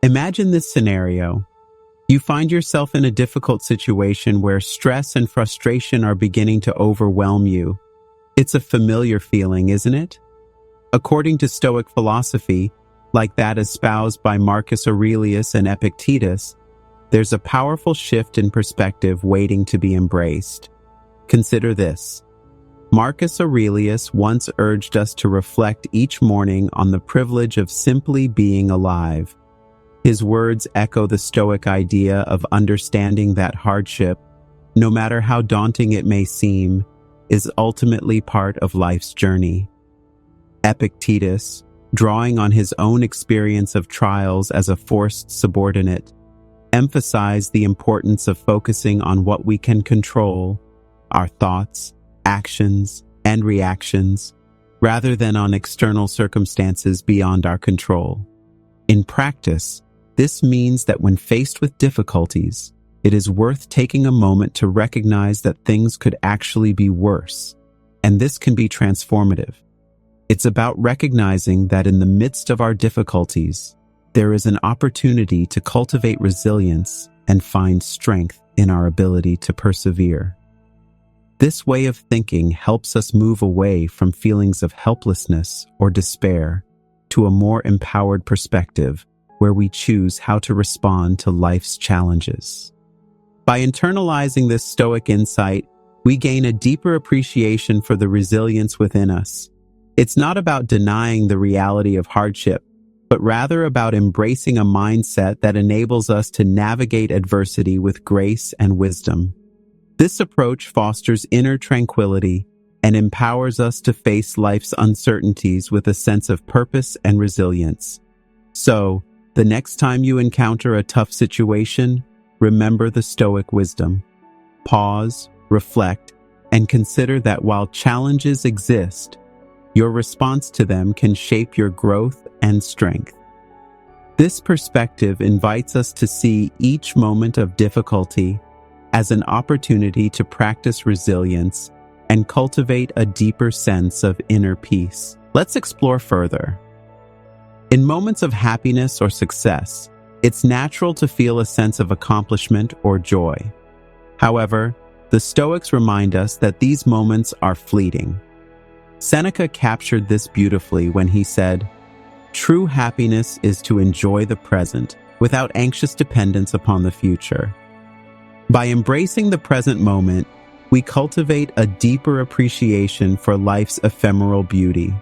Imagine this scenario. You find yourself in a difficult situation where stress and frustration are beginning to overwhelm you. It's a familiar feeling, isn't it? According to Stoic philosophy, like that espoused by Marcus Aurelius and Epictetus, there's a powerful shift in perspective waiting to be embraced. Consider this. Marcus Aurelius once urged us to reflect each morning on the privilege of simply being alive. His words echo the Stoic idea of understanding that hardship, no matter how daunting it may seem, is ultimately part of life's journey. Epictetus, drawing on his own experience of trials as a forced subordinate, emphasized the importance of focusing on what we can control, our thoughts, actions, and reactions, rather than on external circumstances beyond our control. In practice, this means that when faced with difficulties, it is worth taking a moment to recognize that things could actually be worse, and this can be transformative. It's about recognizing that in the midst of our difficulties, there is an opportunity to cultivate resilience and find strength in our ability to persevere. This way of thinking helps us move away from feelings of helplessness or despair to a more empowered perspective where we choose how to respond to life's challenges. By internalizing this Stoic insight, we gain a deeper appreciation for the resilience within us. It's not about denying the reality of hardship, but rather about embracing a mindset that enables us to navigate adversity with grace and wisdom. This approach fosters inner tranquility and empowers us to face life's uncertainties with a sense of purpose and resilience. So, the next time you encounter a tough situation, remember the Stoic wisdom. Pause, reflect, and consider that while challenges exist, your response to them can shape your growth and strength. This perspective invites us to see each moment of difficulty as an opportunity to practice resilience and cultivate a deeper sense of inner peace. Let's explore further. In moments of happiness or success, it's natural to feel a sense of accomplishment or joy. However, the Stoics remind us that these moments are fleeting. Seneca captured this beautifully when he said, "True happiness is to enjoy the present without anxious dependence upon the future." By embracing the present moment, we cultivate a deeper appreciation for life's ephemeral beauty.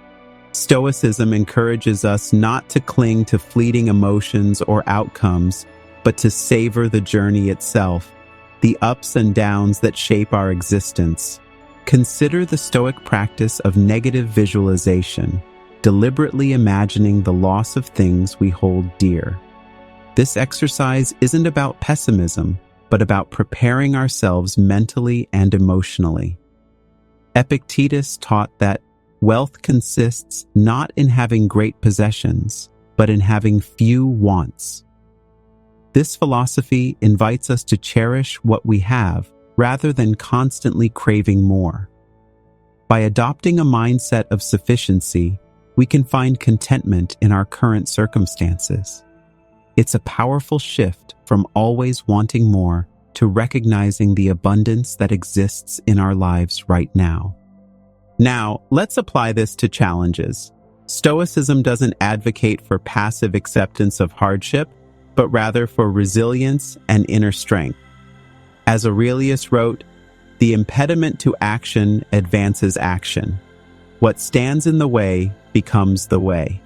Stoicism encourages us not to cling to fleeting emotions or outcomes, but to savor the journey itself, the ups and downs that shape our existence. Consider the Stoic practice of negative visualization, deliberately imagining the loss of things we hold dear. This exercise isn't about pessimism, but about preparing ourselves mentally and emotionally. Epictetus taught that wealth consists not in having great possessions, but in having few wants. This philosophy invites us to cherish what we have rather than constantly craving more. By adopting a mindset of sufficiency, we can find contentment in our current circumstances. It's a powerful shift from always wanting more to recognizing the abundance that exists in our lives right now. Now, let's apply this to challenges. Stoicism doesn't advocate for passive acceptance of hardship, but rather for resilience and inner strength. As Aurelius wrote, "The impediment to action advances action. What stands in the way becomes the way."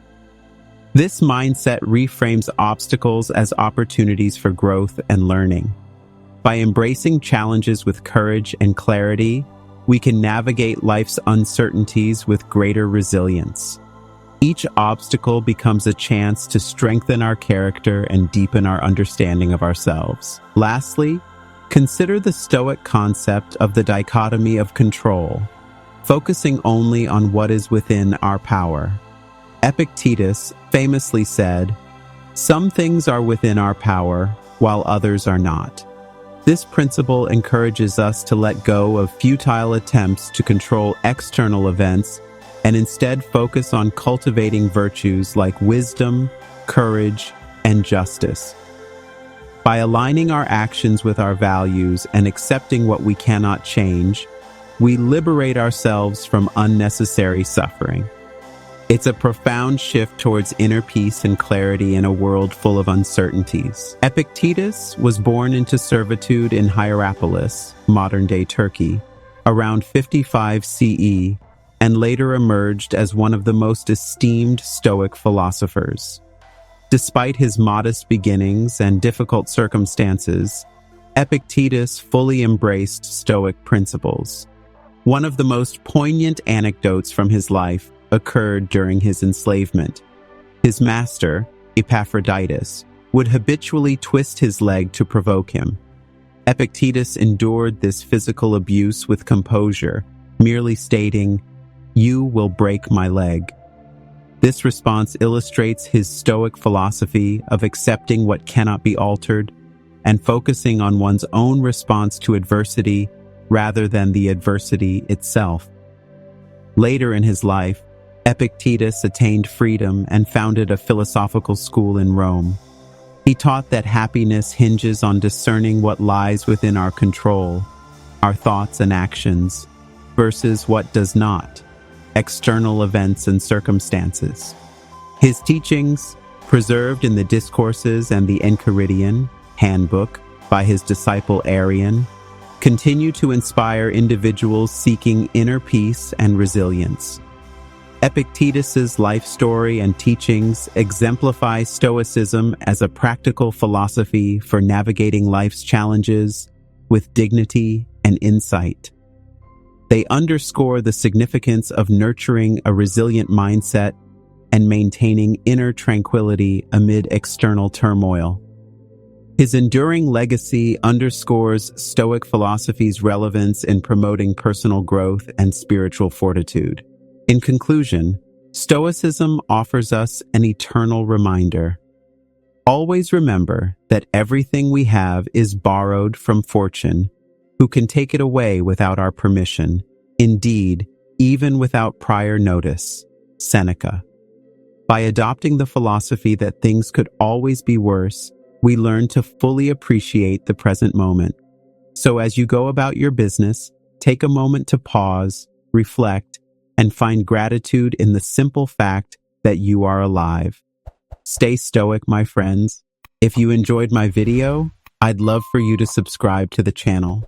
This mindset reframes obstacles as opportunities for growth and learning. By embracing challenges with courage and clarity, we can navigate life's uncertainties with greater resilience. Each obstacle becomes a chance to strengthen our character and deepen our understanding of ourselves. Lastly, consider the Stoic concept of the dichotomy of control, focusing only on what is within our power. Epictetus famously said, "Some things are within our power, while others are not." This principle encourages us to let go of futile attempts to control external events and instead focus on cultivating virtues like wisdom, courage, and justice. By aligning our actions with our values and accepting what we cannot change, we liberate ourselves from unnecessary suffering. It's a profound shift towards inner peace and clarity in a world full of uncertainties. Epictetus was born into servitude in Hierapolis, modern-day Turkey, around 55 CE, and later emerged as one of the most esteemed Stoic philosophers. Despite his modest beginnings and difficult circumstances, Epictetus fully embraced Stoic principles. One of the most poignant anecdotes from his life occurred during his enslavement. His master, Epictetus, would habitually twist his leg to provoke him. Epictetus endured this physical abuse with composure, merely stating, "You will break my leg." This response illustrates his Stoic philosophy of accepting what cannot be altered and focusing on one's own response to adversity rather than the adversity itself. Later in his life, Epictetus attained freedom and founded a philosophical school in Rome. He taught that happiness hinges on discerning what lies within our control, our thoughts and actions, versus what does not, external events and circumstances. His teachings, preserved in the Discourses and the Enchiridion handbook by his disciple Arrian, continue to inspire individuals seeking inner peace and resilience. Epictetus's life story and teachings exemplify Stoicism as a practical philosophy for navigating life's challenges with dignity and insight. They underscore the significance of nurturing a resilient mindset and maintaining inner tranquility amid external turmoil. His enduring legacy underscores Stoic philosophy's relevance in promoting personal growth and spiritual fortitude. In conclusion, Stoicism offers us an eternal reminder. Always remember that everything we have is borrowed from fortune, who can take it away without our permission, indeed, even without prior notice. Seneca. By adopting the philosophy that things could always be worse, we learn to fully appreciate the present moment. So as you go about your business, take a moment to pause, reflect, and find gratitude in the simple fact that you are alive. Stay stoic, my friends. If you enjoyed my video, I'd love for you to subscribe to the channel.